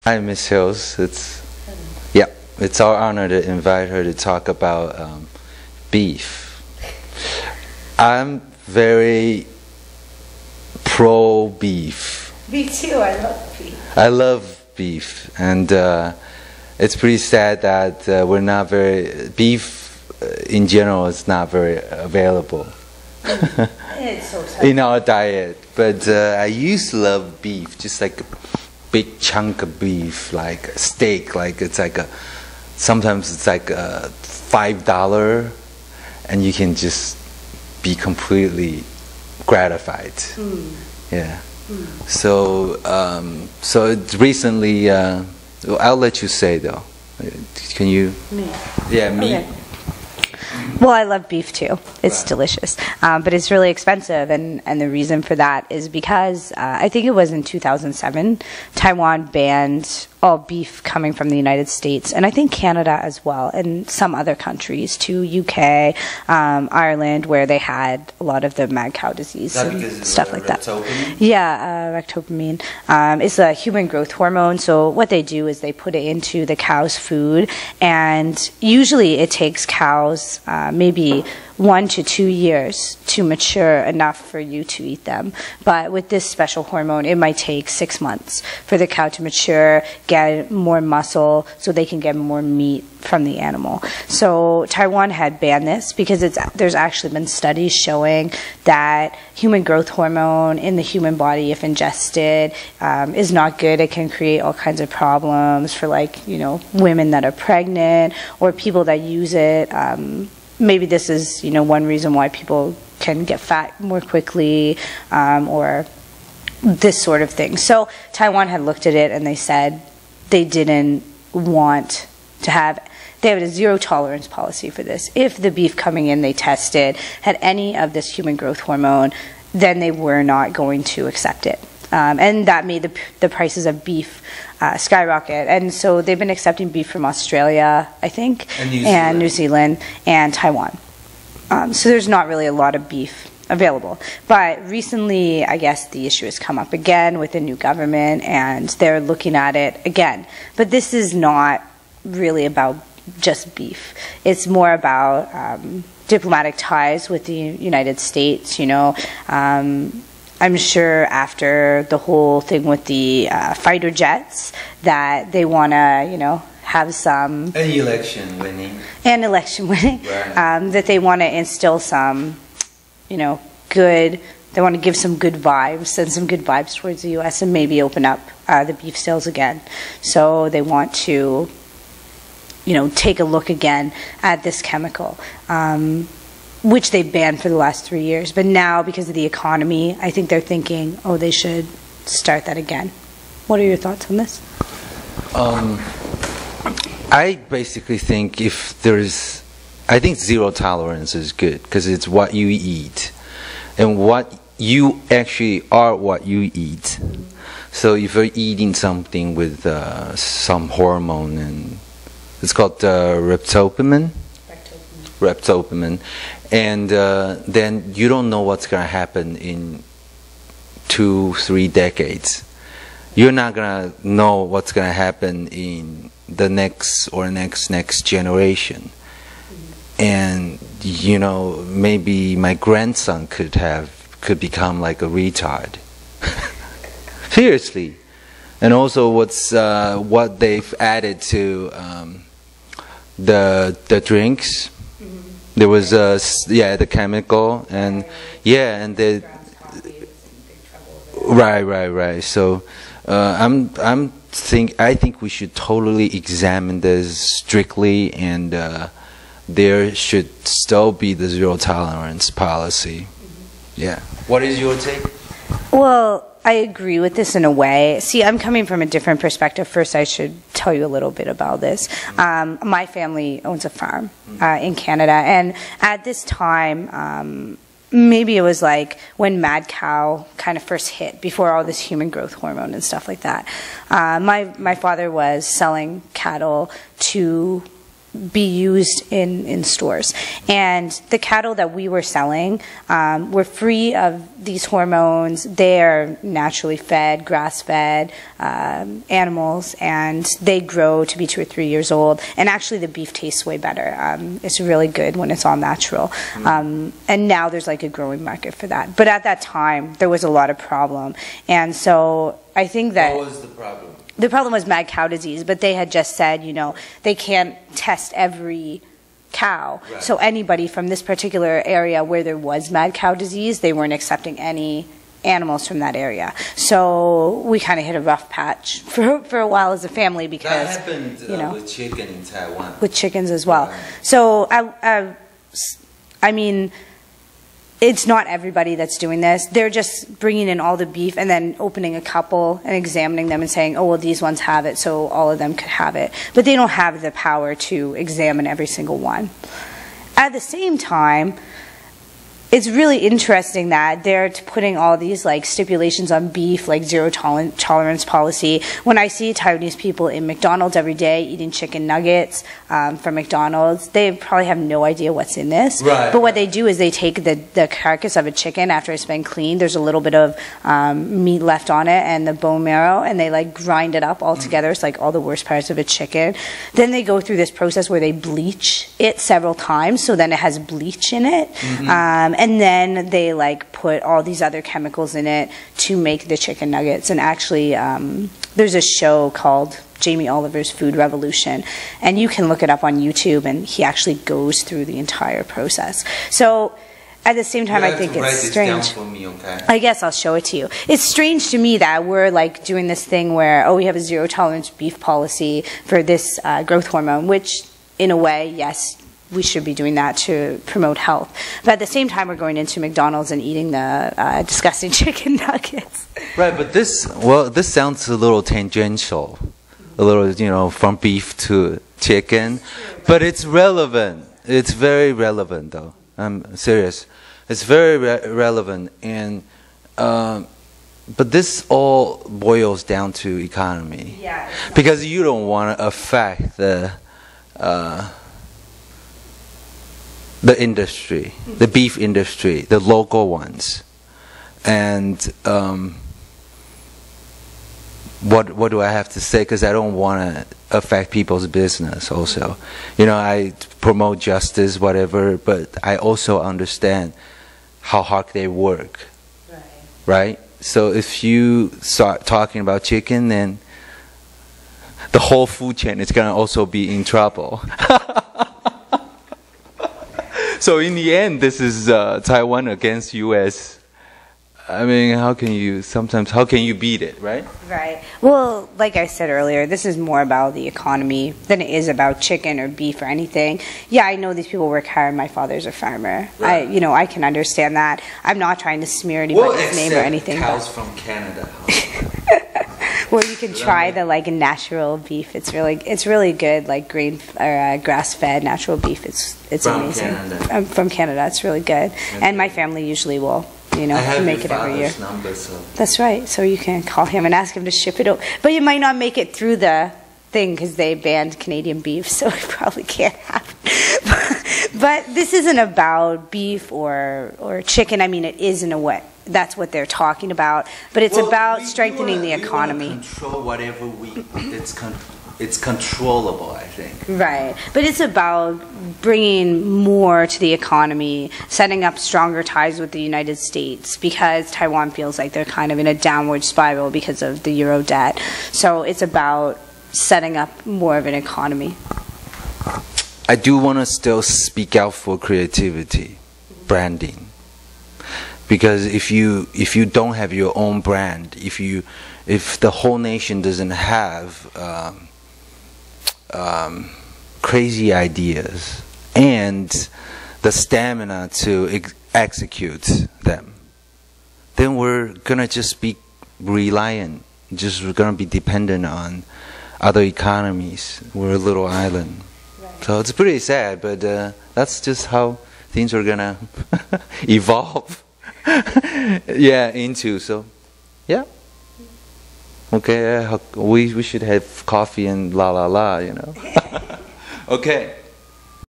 Hi, Miss Hills. Yeah, it's our honor to invite her to talk about beef. I'm very pro beef. Me too. I love beef. I love beef, and it's pretty sad that we're not very beef in general is not very available. It's so sad. In our diet. But I used to love beef, just like a big chunk of beef, like a steak, like it's like sometimes it's like $5, and you can just be completely gratified. Yeah. So recently, I'll let you say though. Can you? Me. Yeah, me. Okay. Well, I love beef too. It's delicious, but it's really expensive, and the reason for that is because I think it was in 2007, Taiwan banned all beef coming from the United States, and I think Canada as well, and some other countries too, UK, Ireland, where they had a lot of the mad cow disease and stuff like that. Yeah, rectopamine. It's a human growth hormone, so what they do is they put it into the cow's food, and usually it takes cows maybe 1 to 2 years to mature enough for you to eat them. But with this special hormone, it might take 6 months for the cow to mature, get more muscle, so they can get more meat from the animal. So Taiwan had banned this because there's actually been studies showing that human growth hormone in the human body, if ingested, is not good. It can create all kinds of problems for, like, you know, women that are pregnant or people that use it. Maybe this is, you know, one reason why people can get fat more quickly, or this sort of thing. So Taiwan had looked at it and they said they didn't want to have, they have a zero tolerance policy for this. If the beef coming in they tested had any of this human growth hormone, then they were not going to accept it. And that made the prices of beef skyrocket. And so they've been accepting beef from Australia, I think, and New Zealand and Taiwan. So there's not really a lot of beef available. But recently, I guess the issue has come up again with the new government, and they're looking at it again. But this is not really about just beef. It's more about diplomatic ties with the United States, you know. I'm sure after the whole thing with the fighter jets that they want to, you know, have some... An election winning. And election winning. Right. That they want to instill some, you know, good... They want to give some good vibes, send some good vibes towards the U.S. and maybe open up the beef sales again. So they want to, you know, take a look again at this chemical. Which they banned for the last 3 years. But now, because of the economy, I think they're thinking, oh, they should start that again. What are your thoughts on this? I basically think I think zero tolerance is good, because it's what you eat. And what you actually are what you eat. So if you're eating something with some hormone, and it's called reptopamine, and then you don't know what's going to happen in 2-3 decades. You're not going to know what's going to happen in the next generation. And, you know, maybe my grandson could become like a retard. Seriously. And also what they've added to the drinks. There was the chemical, and and the right. So I think we should totally examine this strictly, and there should still be the zero tolerance policy. Yeah. What is your take? Well, I agree with this in a way. See, I'm coming from a different perspective. First, I should tell you a little bit about this. My family owns a farm in Canada, and at this time, maybe it was like when mad cow kind of first hit, before all this human growth hormone and stuff like that. My father was selling cattle to be used in stores. And the cattle that we were selling were free of these hormones. They are naturally fed, grass-fed animals, and they grow to be 2 or 3 years old. And actually the beef tastes way better. It's really good when it's all natural. And now there's like a growing market for that. But at that time, there was a lot of problem. And so I think that... What was the problem? The problem was mad cow disease, but they had just said, you know, they can't test every cow. Right. So anybody from this particular area where there was mad cow disease, they weren't accepting any animals from that area. So we kind of hit a rough patch for a while as a family because, that happened you know, with chicken in Taiwan. with chickens as well. Right. So I mean, it's not everybody that's doing this. They're just bringing in all the beef and then opening a couple and examining them and saying, oh, well, these ones have it, so all of them could have it. But they don't have the power to examine every single one. At the same time, it's really interesting that they're putting all these like stipulations on beef, like zero tolerance policy. When I see Taiwanese people in McDonald's every day eating chicken nuggets from McDonald's, they probably have no idea what's in this. Right. But what they do is they take the carcass of a chicken after it's been cleaned. There's a little bit of meat left on it and the bone marrow, and they like grind it up all together. It's like all the worst parts of a chicken. Then they go through this process where they bleach it several times, so then it has bleach in it. And then they like put all these other chemicals in it to make the chicken nuggets. And actually, there's a show called Jamie Oliver's Food Revolution, and you can look it up on YouTube, and he actually goes through the entire process. So at the same time, I think it's strange. For me, okay? I guess I'll show it to you. It's strange to me that we're like doing this thing where, oh, we have a zero tolerance beef policy for this growth hormone, which in a way, yes, we should be doing that to promote health. But at the same time, we're going into McDonald's and eating the disgusting chicken nuggets. Right, but this sounds a little tangential, a little, you know, from beef to chicken, but it's relevant. It's very relevant, though. I'm serious. It's very relevant, and but this all boils down to economy. Yeah. Because you don't want to affect the industry, the beef industry, the local ones, and what do I have to say? Because I don't want to affect people's business. Also, you know, I promote justice, whatever, but I also understand how hard they work, right? So if you start talking about chicken, then the whole food chain is gonna also be in trouble. So in the end, this is Taiwan against U.S. I mean, how can you beat it, right? Right. Well, like I said earlier, this is more about the economy than it is about chicken or beef or anything. Yeah, I know these people work hard. My father's a farmer. Right. I can understand that. I'm not trying to smear anybody's name or anything. Cows from Canada. Well, you can try the like natural beef. It's really good, like grain or grass-fed natural beef. It's from amazing. Canada. From Canada, it's really good. Okay. And my family usually will, you know, I have make your it every year. father's number, so. That's right. So you can call him and ask him to ship it over. But you might not make it through the thing because they banned Canadian beef, so it probably can't happen. But this isn't about beef or chicken. I mean, it is in a way. That's what they're talking about. But it's about strengthening the economy. We control whatever it's controllable, I think. Right. But it's about bringing more to the economy, setting up stronger ties with the United States, because Taiwan feels like they're kind of in a downward spiral because of the euro debt. So it's about setting up more of an economy. I do want to still speak out for creativity, branding. Because if you don't have your own brand, if the whole nation doesn't have crazy ideas and the stamina to execute them, then we're gonna just be reliant. We're gonna be dependent on other economies. We're a little island. Right. So it's pretty sad, but that's just how things are gonna evolve. Yeah, so yeah. Okay, we should have coffee and la la la, you know. Okay.